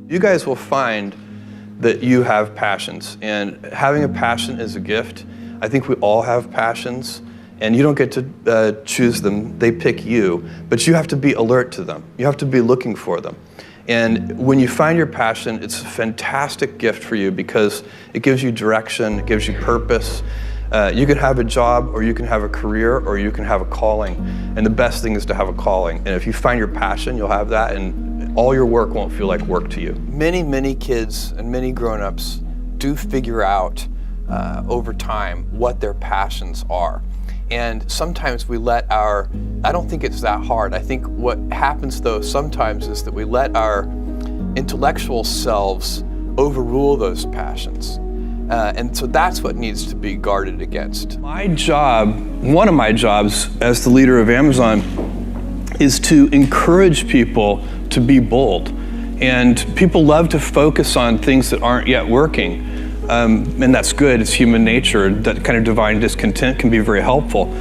You guys will find that you have passions, and having a passion is a gift. I think we all have passions, and you don't get to choose them, they pick you, but you have to be alert to them. You have to be looking for them. And when you find your passion, it's a fantastic gift for you because it gives you direction, it gives you purpose. You can have a job, or you can have a career, or you can have a calling. And the best thing is to have a calling. And if you find your passion, you'll have that, and all your work won't feel like work to you. Many kids and many grown-ups do figure out over time what their passions are. And sometimes we let I don't think it's that hard. I think what happens though sometimes is that we let our intellectual selves overrule those passions. And so that's what needs to be guarded against. My job, one of my jobs as the leader of Amazon, is to encourage people to be bold. And people love to focus on things that aren't yet working. And that's good, it's human nature. That kind of divine discontent can be very helpful.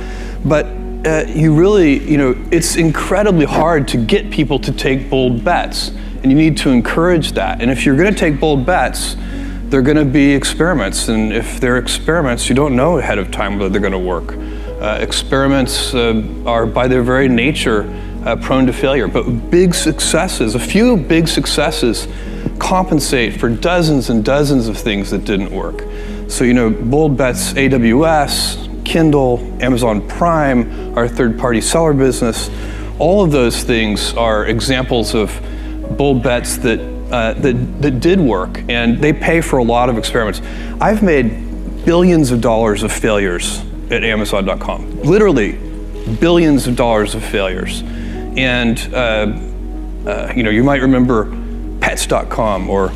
But it's incredibly hard to get people to take bold bets. And you need to encourage that. And if you're gonna take bold bets, they're going to be experiments, and if they're experiments, you don't know ahead of time whether they're going to work. Experiments are by their very nature prone to failure, but a few big successes compensate for dozens and dozens of things that didn't work. So bold bets, AWS, Kindle, Amazon Prime, our third-party seller business, all of those things are examples of bold bets that did work, and they pay for a lot of experiments. I've made billions of dollars of failures at Amazon.com. Literally, billions of dollars of failures. And you might remember Pets.com or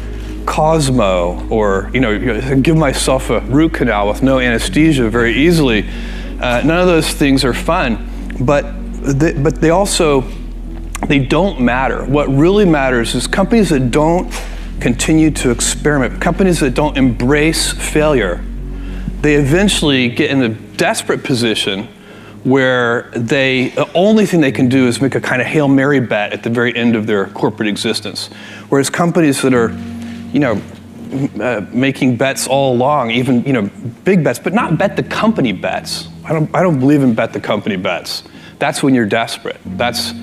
Cosmo, or give myself a root canal with no anesthesia very easily. None of those things are fun, but they don't matter. What really matters is companies that don't continue to experiment, companies that don't embrace failure, they eventually get in a desperate position where the only thing they can do is make a kind of Hail Mary bet at the very end of their corporate existence. Whereas companies that are, making bets all along, even, big bets, but not bet the company bets. I don't believe in bet the company bets. That's when you're desperate. That's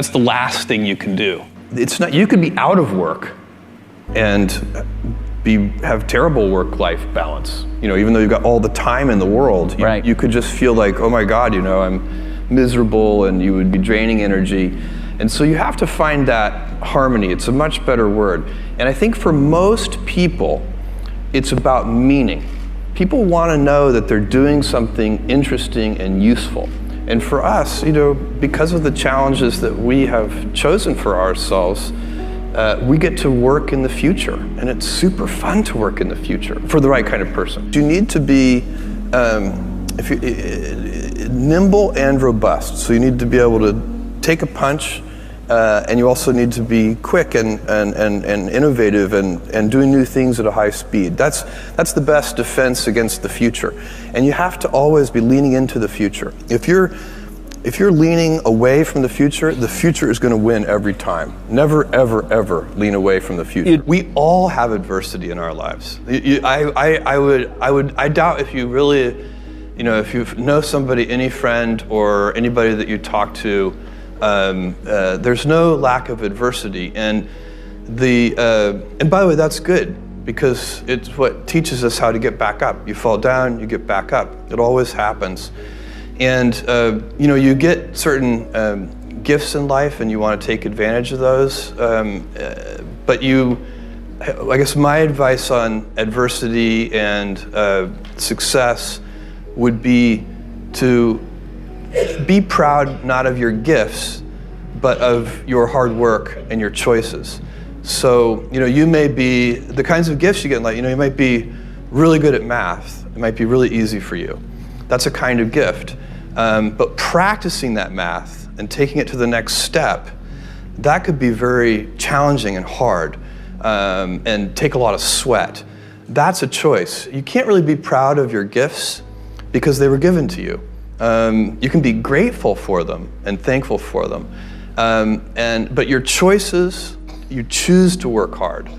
the last thing you can do. It's not. You could be out of work and have terrible work-life balance. Even though you've got all the time in the world, right. You could just feel like, oh my God, I'm miserable, and you would be draining energy. And so you have to find that harmony. It's a much better word. And I think for most people, it's about meaning. People want to know that they're doing something interesting and useful. And for us, because of the challenges that we have chosen for ourselves, we get to work in the future, and it's super fun to work in the future for the right kind of person. You need to be nimble and robust. So you need to be able to take a punch, and you also need to be quick and innovative and doing new things at a high speed. That's the best defense against the future. And you have to always be leaning into the future. If you're leaning away from the future is going to win every time. Never, ever, ever lean away from the future. We all have adversity in our lives. I doubt if you really, if you know somebody, any friend or anybody that you talk to, there's no lack of adversity, and by the way, that's good, because it's what teaches us how to get back up. You fall down, you get back up. It always happens. And you get certain gifts in life, and you want to take advantage of those. But I guess my advice on adversity and success would be to be proud not of your gifts, but of your hard work and your choices. So, you may be, the kinds of gifts you get in life, you might be really good at math. It might be really easy for you. That's a kind of gift. But practicing that math and taking it to the next step, that could be very challenging and hard, and take a lot of sweat. That's a choice. You can't really be proud of your gifts because they were given to you. You can be grateful for them and thankful for them. But your choices you choose to work hard.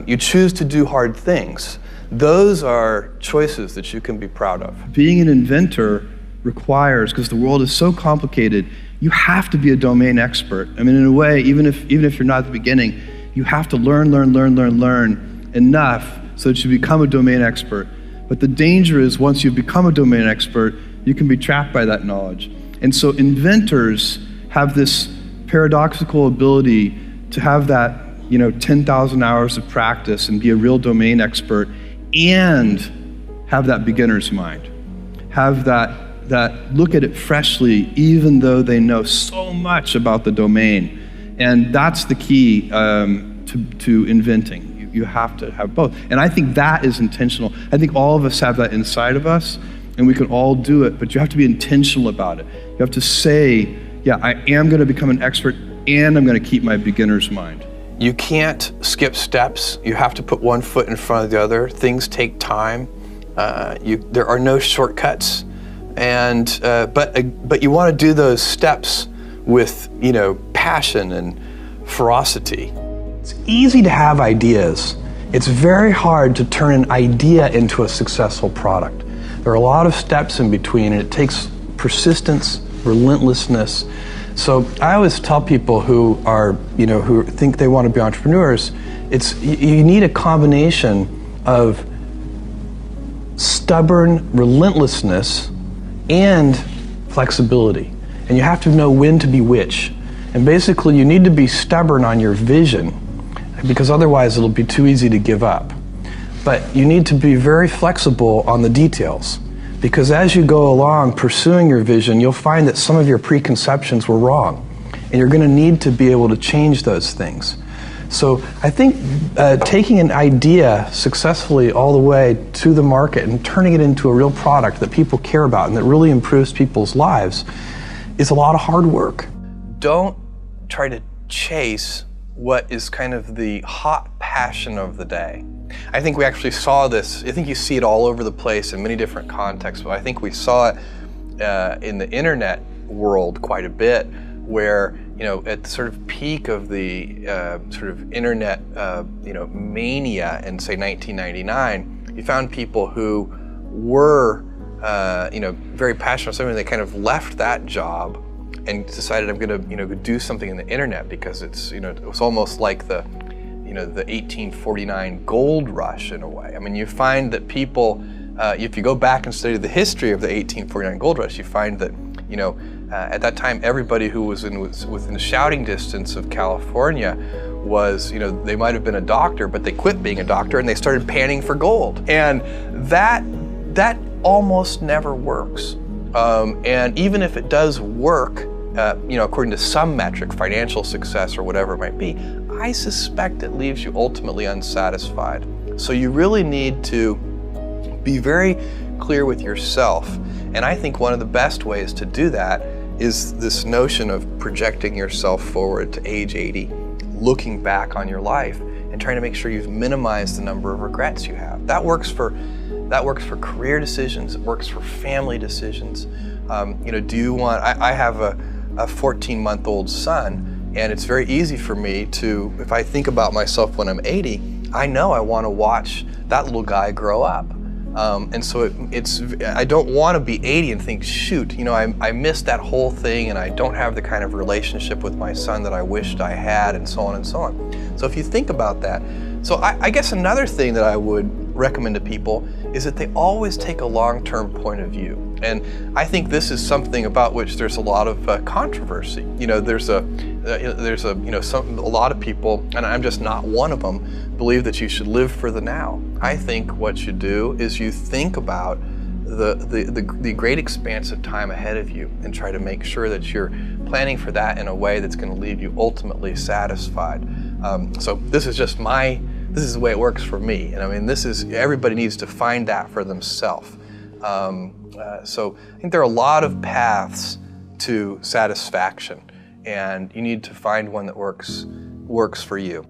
You choose to do hard things. Those are choices that you can be proud of. Being an inventor requires, because the world is so complicated, you have to be a domain expert. I mean, in a way, even if you're not at the beginning, you have to learn enough so that you become a domain expert. But the danger is once you become a domain expert, you can be trapped by that knowledge. And so inventors have this paradoxical ability to have that 10,000 hours of practice and be a real domain expert and have that beginner's mind. Have that look at it freshly, even though they know so much about the domain. And that's the key to inventing. You have to have both. And I think that is intentional. I think all of us have that inside of us, and we can all do it, but you have to be intentional about it. You have to say, yeah, I am going to become an expert, and I'm going to keep my beginner's mind. You can't skip steps. You have to put one foot in front of the other. Things take time. There are no shortcuts. And but you want to do those steps with passion and ferocity. It's easy to have ideas. It's very hard to turn an idea into a successful product. There are a lot of steps in between, and it takes persistence, relentlessness. So I always tell people who think they want to be entrepreneurs, you need a combination of stubborn relentlessness and flexibility. And you have to know when to be which. And basically you need to be stubborn on your vision, because otherwise it'll be too easy to give up. But you need to be very flexible on the details, because as you go along pursuing your vision, you'll find that some of your preconceptions were wrong, and you're going to need to be able to change those things. So I think taking an idea successfully all the way to the market and turning it into a real product that people care about and that really improves people's lives is a lot of hard work. Don't try to chase what is kind of the hot passion of the day. I think we actually saw this. I think you see it all over the place in many different contexts, but I think we saw it in the internet world quite a bit, where at the sort of peak of the sort of internet mania in say 1999, you found people who were very passionate about something. They kind of left that job and decided, I'm going to do something in the internet, because it's it was almost like the the 1849 gold rush in a way. I mean, you find that people, if you go back and study the history of the 1849 gold rush, you find that at that time everybody who was within shouting distance of California was they might have been a doctor, but they quit being a doctor and they started panning for gold, and that almost never works. And even if it does work, according to some metric, financial success or whatever it might be, I suspect it leaves you ultimately unsatisfied. So you really need to be very clear with yourself. And I think one of the best ways to do that is this notion of projecting yourself forward to age 80, looking back on your life and trying to make sure you've minimized the number of regrets you have. That works for career decisions. It works for family decisions. Do you want? I have a 14-month-old son, and it's very easy for me to, if I think about myself when I'm 80, I know I want to watch that little guy grow up. And so I don't want to be 80 and think, shoot, I missed that whole thing, and I don't have the kind of relationship with my son that I wished I had, and so on and so on. So if you think about that, so I guess another thing that I would recommend to people is that they always take a long-term point of view. And I think this is something about which there's a lot of controversy. There's a lot of people, and I'm just not one of them, believe that you should live for the now. I think what you do is you think about the great expanse of time ahead of you and try to make sure that you're planning for that in a way that's going to leave you ultimately satisfied. So this is the way it works for me. And I mean, everybody needs to find that for themselves. So I think there are a lot of paths to satisfaction, and you need to find one that works for you.